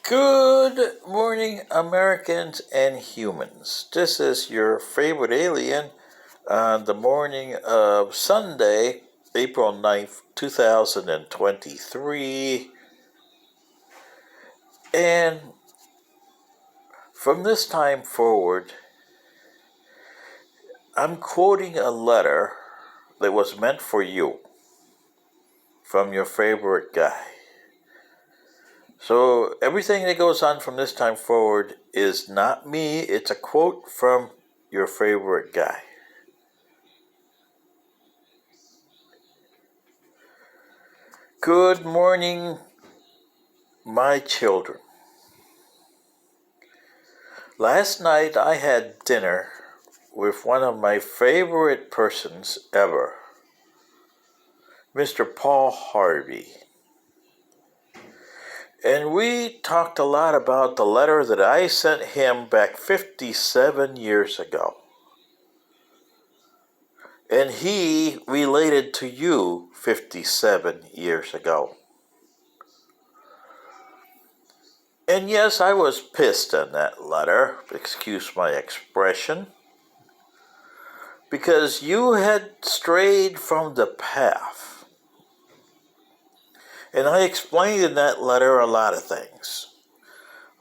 Good morning, Americans and humans. This is your favorite alien on the morning of Sunday, April 9th, 2023. And from this time forward, I'm quoting a letter that was meant for you from your favorite guy. So everything that goes on from this time forward is not me, it's a quote from your favorite guy. Good morning, my children. Last night I had dinner with one of my favorite persons ever, Mr. Paul Harvey. And we talked a lot about the letter that I sent him back 57 years ago. And he related to you 57 years ago. And yes, I was pissed on that letter, excuse my expression, because you had strayed from the path. And I explained in that letter a lot of things.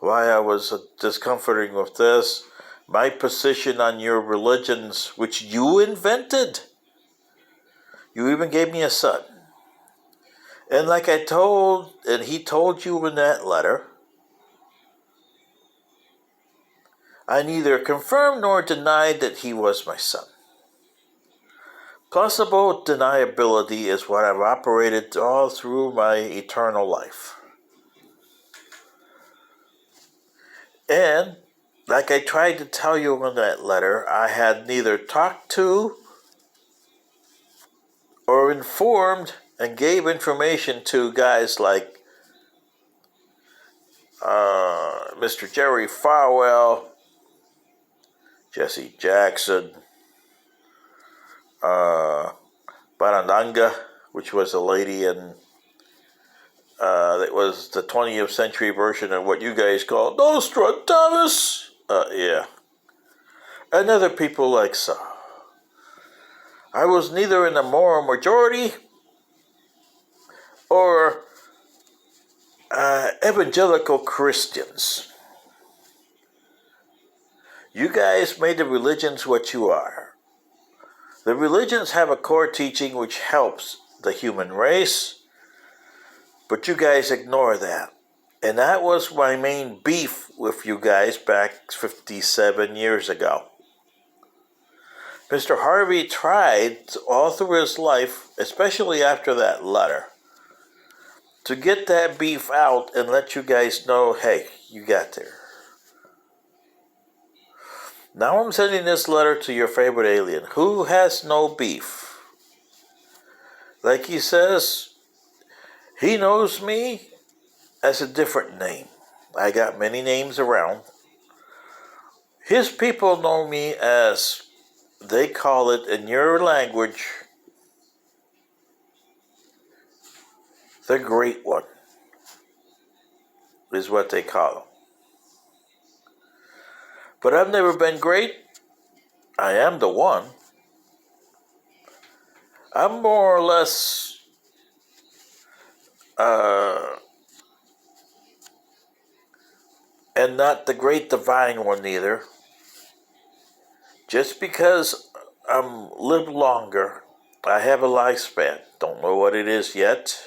Why I was discomforting with this, my position on your religions, which you invented. You even gave me a son. And like I told, and he told you in that letter, I neither confirmed nor denied that he was my son. Plausible deniability is what I've operated all through my eternal life. And, like I tried to tell you in that letter, I had neither talked to or informed and gave information to guys like Mr. Jerry Falwell, Jesse Jackson, Barandanga, which was a lady in that was the 20th century version of what you guys call Nostradamus. Yeah. And other people like so. I was neither in the moral majority or evangelical Christians. You guys made the religions what you are. The religions have a core teaching which helps the human race, but you guys ignore that. And that was my main beef with you guys back 57 years ago. Mr. Harvey tried all through his life, especially after that letter, to get that beef out and let you guys know, hey, you got there. Now I'm sending this letter to your favorite alien, who has no beef. Like he says, he knows me as a different name. I got many names around. His people know me as, they call it in your language, the Great One, is what they call him. But I've never been great. I am the one. I'm more or less and not the great divine one either. Just because I'm live longer, I have a lifespan. Don't know what it is yet.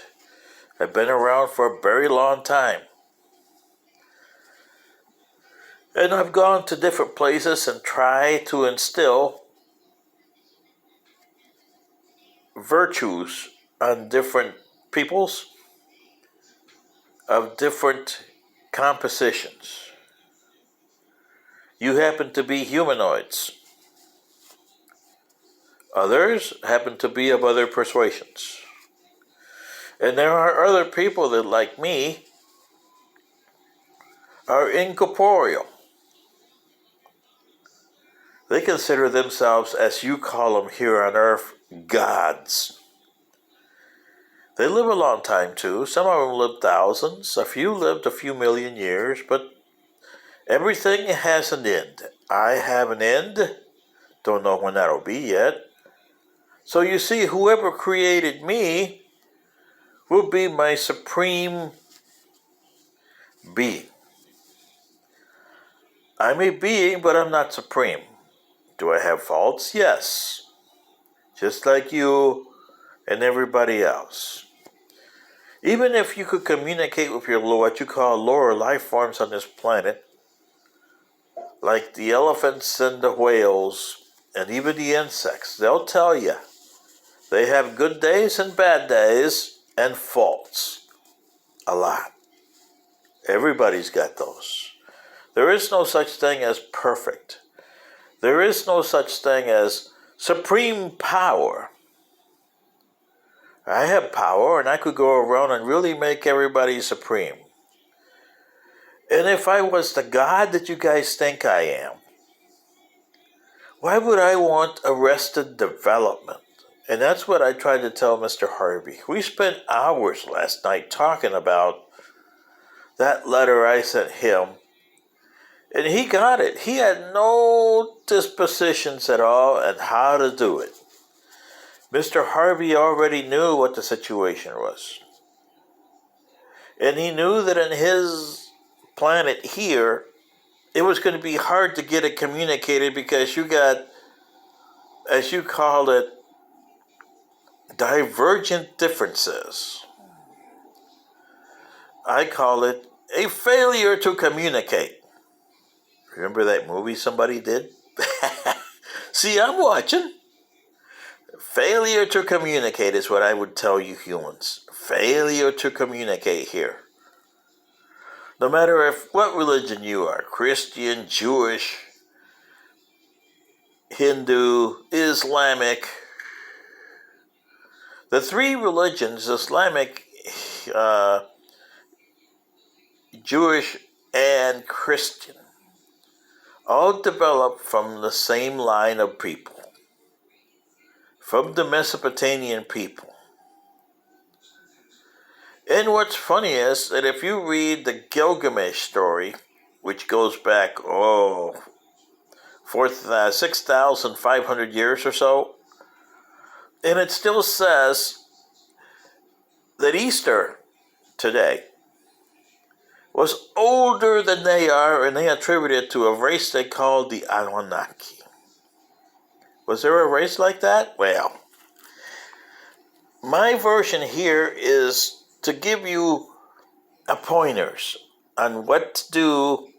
I've been around for a very long time. And I've gone to different places and tried to instill virtues on different peoples of different compositions. You happen to be humanoids. Others happen to be of other persuasions. And there are other people that, like me, are incorporeal. They consider themselves, as you call them here on earth, gods. They live a long time too. Some of them live thousands. A few lived a few million years, but everything has an end. I have an end. Don't know when that'll be yet. So you see, whoever created me will be my supreme being. I'm a being, but I'm not supreme. Do I have faults? Yes. Just like you and everybody else. Even if you could communicate with your what you call lower life forms on this planet, like the elephants and the whales, and even the insects, they'll tell you they have good days and bad days and faults. A lot. Everybody's got those. There is no such thing as perfect. There is no such thing as supreme power. I have power and I could go around and really make everybody supreme. And if I was the God that you guys think I am, why would I want arrested development? And that's what I tried to tell Mr. Harvey. We spent hours last night talking about that letter I sent him. And he got it. He had no dispositions at all on how to do it. Mr. Harvey already knew what the situation was. And he knew that in his planet here, it was going to be hard to get it communicated because you got, as you called it, divergent differences. I call it a failure to communicate. Remember that movie somebody did? See, I'm watching. Failure to communicate is what I would tell you humans. Failure to communicate here. No matter what religion you are, Christian, Jewish, Hindu, Islamic. The three religions, Islamic, Jewish, and Christian, all developed from the same line of people. From the Mesopotamian people. And what's funny is that if you read the Gilgamesh story, which goes back, 6,500 years or so, and it still says that Easter today was older than they are, and they attribute it to a race they called the Anunnaki. Was there a race like that? Well, my version here is to give you pointers on what to do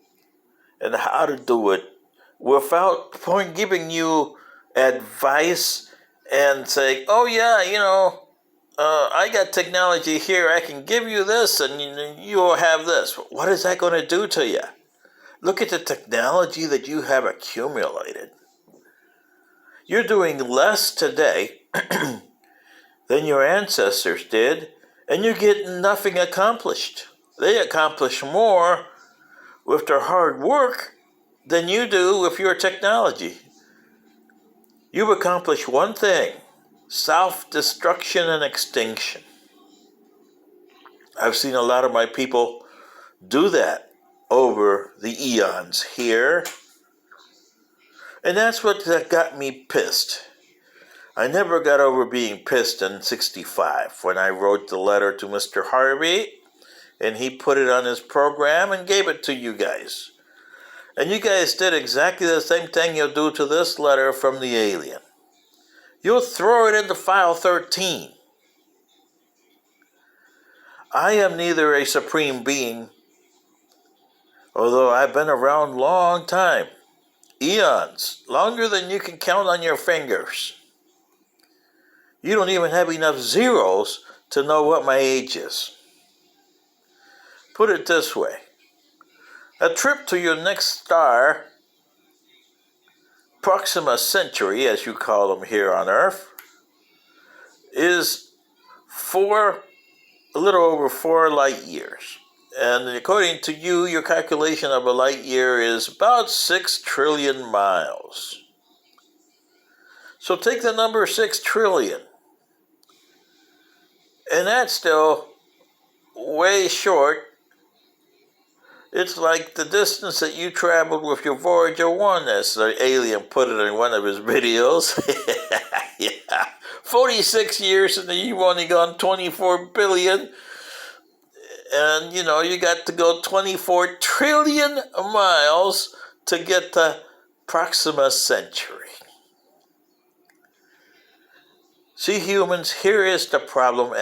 and how to do it without giving you advice and saying, oh yeah, I got technology here, I can give you this and you'll have this. What is that going to do to you? Look at the technology that you have accumulated. You're doing less today than your ancestors did, and you get nothing accomplished. They accomplish more with their hard work than you do with your technology. You've accomplished one thing: self-destruction and extinction. I've seen a lot of my people do that over the eons here. And that's what got me pissed. I never got over being pissed in 65 when I wrote the letter to Mr. Harvey and he put it on his program and gave it to you guys. And you guys did exactly the same thing you'll do to this letter from the alien. You'll throw it into file 13. I am neither a supreme being, although I've been around a long time. Eons, longer than you can count on your fingers. You don't even have enough zeros to know what my age is. Put it this way. A trip to your next star, Proxima Centauri, as you call them here on Earth, is a little over 4 light years. And according to you, your calculation of a light year is about 6 trillion miles. So take the number 6 trillion And that's still way short. It's like the distance that you traveled with your Voyager 1, as the alien put it in one of his videos. Yeah. 46 years and you've only gone 24 billion. And, you got to go 24 trillion miles to get to Proxima Centauri. See, humans, here is the problem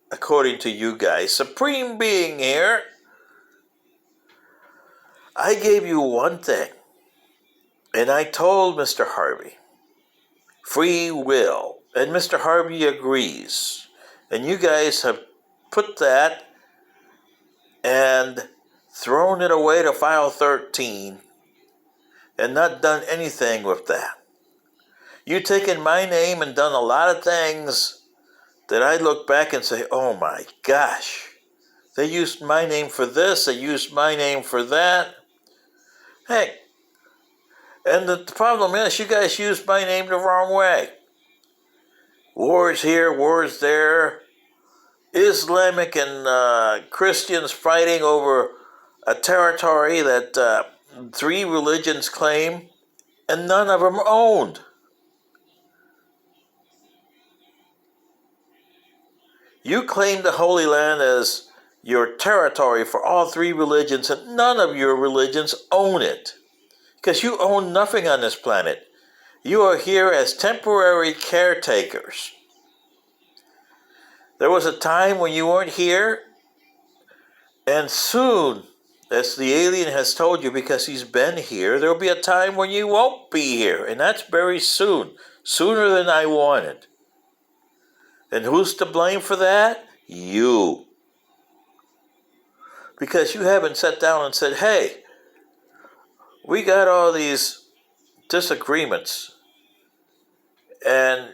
according to you guys. Supreme Being here, I gave you one thing, and I told Mr. Harvey, free will, and Mr. Harvey agrees. And you guys have put that and thrown it away to file 13 and not done anything with that. You've taken my name and done a lot of things that I look back and say, oh my gosh, they used my name for this, they used my name for that. Hey, and the problem is you guys used my name the wrong way. Wars here, wars there, Islamic and Christians fighting over a territory that 3 religions claim and none of them owned. You claim the Holy Land as your territory for all 3 religions, and none of your religions own it. Because you own nothing on this planet. You are here as temporary caretakers. There was a time when you weren't here, and soon, as the alien has told you because he's been here, there will be a time when you won't be here, and that's very soon, sooner than I wanted. And who's to blame for that? You. Because you haven't sat down and said, hey, we got all these disagreements, and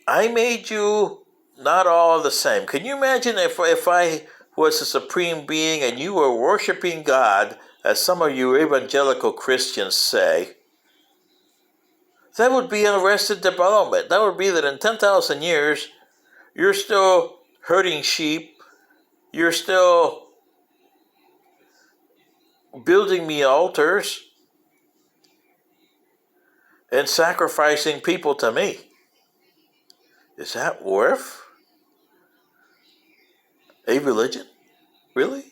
I made you not all the same. Can you imagine if I was a supreme being and you were worshiping God, as some of you evangelical Christians say? That would be an arrested development. That would be that in 10,000 years, you're still herding sheep, you're still building me altars, and sacrificing people to me. Is that worth a religion? Really?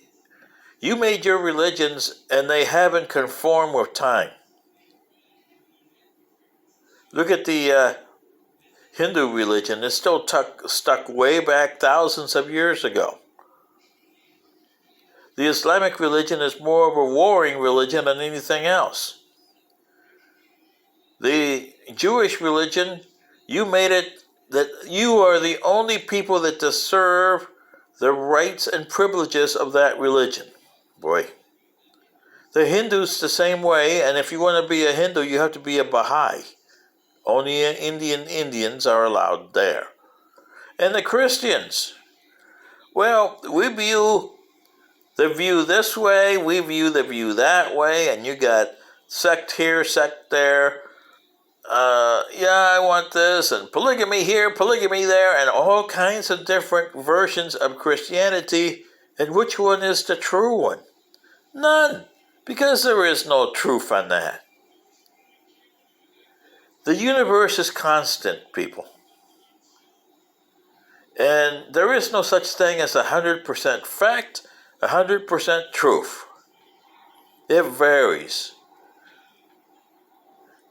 You made your religions and they haven't conformed with time. Look at the Hindu religion. It's still stuck way back thousands of years ago. The Islamic religion is more of a warring religion than anything else. The Jewish religion, you made it that you are the only people that deserve the rights and privileges of that religion. Boy. The Hindus the same way, and if you want to be a Hindu, you have to be a Baha'i. Only Indians are allowed there. And the Christians, well, we view the view this way, we view the view that way, and you got sect here, sect there. I want this, and polygamy here, polygamy there, and all kinds of different versions of Christianity. And which one is the true one? None, because there is no truth on that. The universe is constant, people. And there is no such thing as 100% fact, 100% truth. It varies.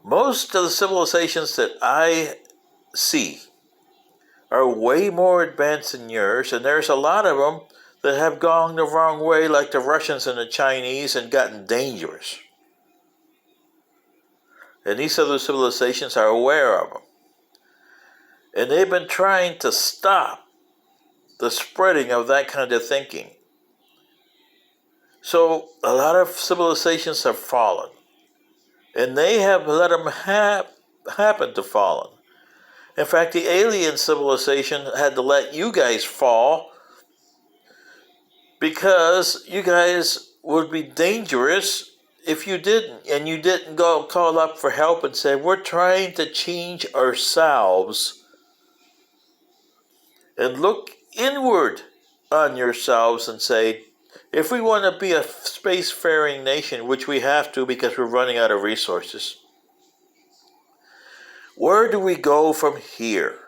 Most of the civilizations that I see are way more advanced than yours, and there's a lot of them that have gone the wrong way, like the Russians and the Chinese, and gotten dangerous. And these other civilizations are aware of them. And they've been trying to stop the spreading of that kind of thinking. So a lot of civilizations have fallen. And they have let them happen to fallen. In fact, the alien civilization had to let you guys fall because you guys would be dangerous if you didn't. And you didn't go call up for help and say, we're trying to change ourselves. and look inward on yourselves and say, if we want to be a spacefaring nation, which we have to because we're running out of resources, where do we go from here?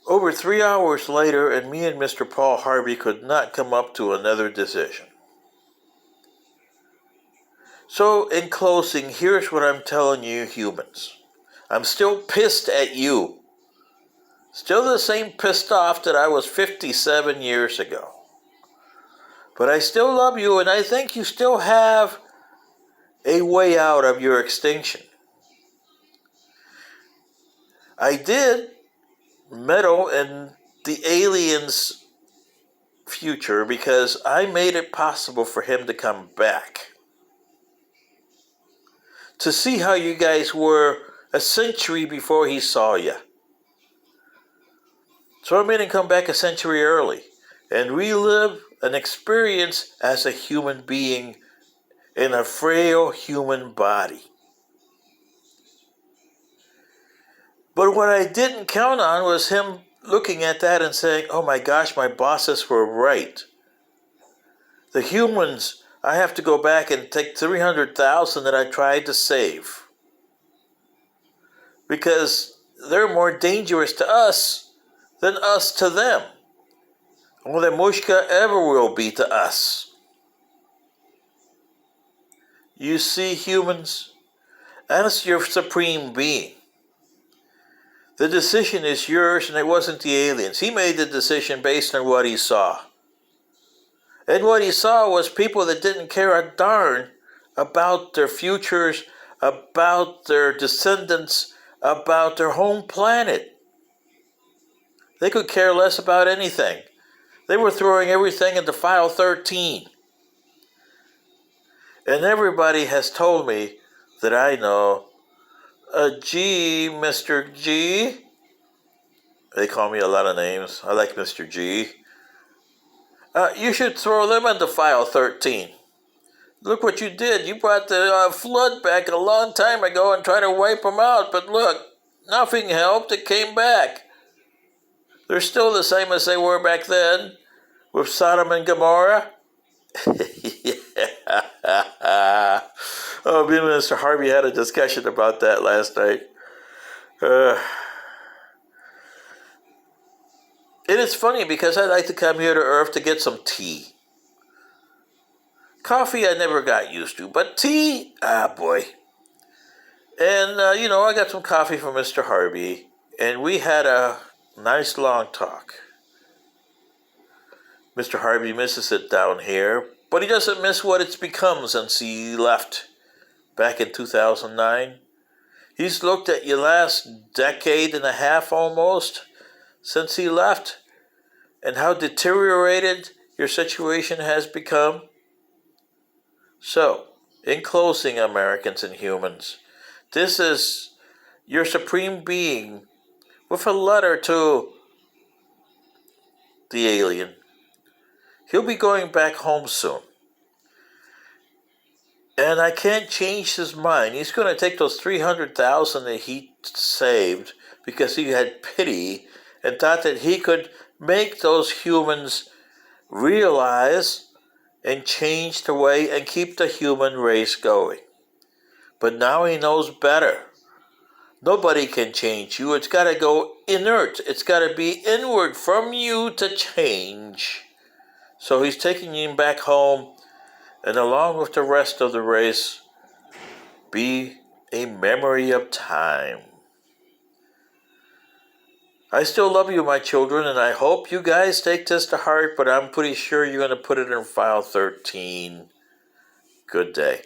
Over 3 hours later, and me and Mr. Paul Harvey could not come up to another decision. So, in closing, here's what I'm telling you humans. I'm still pissed at you. Still the same pissed off that I was 57 years ago. But I still love you, and I think you still have a way out of your extinction. I did meddle in the alien's future because I made it possible for him to come back. To see how you guys were a century before he saw you. So I made him come back a century early and relive an experience as a human being in a frail human body. But what I didn't count on was him looking at that and saying, oh my gosh, my bosses were right. The humans, I have to go back and take 300,000 that I tried to save. Because they're more dangerous to us than us to them. More than Mushka ever will be to us. You see, humans, as your supreme being, the decision is yours, and it wasn't the aliens. He made the decision based on what he saw. And what he saw was people that didn't care a darn about their futures, about their descendants, about their home planet. They could care less about anything. They were throwing everything into file 13. And everybody has told me that I know, G, Mr. G. They call me a lot of names. I like Mr. G. You should throw them into file 13. Look what you did. You brought the flood back a long time ago and tried to wipe them out. But look, nothing helped. It came back. They're still the same as they were back then with Sodom and Gomorrah. Oh, me and Mr. Harvey had a discussion about that last night. It is funny because I like to come here to Earth to get some tea. Coffee I never got used to, but tea, boy. And, I got some coffee from Mr. Harvey, and we had a nice long talk. Mr. Harvey misses it down here, but he doesn't miss what it's become since he left back in 2009. He's looked at your last decade and a half almost since he left and how deteriorated your situation has become. So, in closing, Americans and humans, this is your supreme being with a letter to the alien. He'll be going back home soon. And I can't change his mind. He's going to take those 300,000 that he saved because he had pity and thought that he could make those humans realize and change the way and keep the human race going. But now he knows better. Nobody can change you. It's got to go inert. It's got to be inward from you to change. So he's taking you back home, and along with the rest of the race, be a memory of time. I still love you, my children, and I hope you guys take this to heart, but I'm pretty sure you're going to put it in file 13. Good day.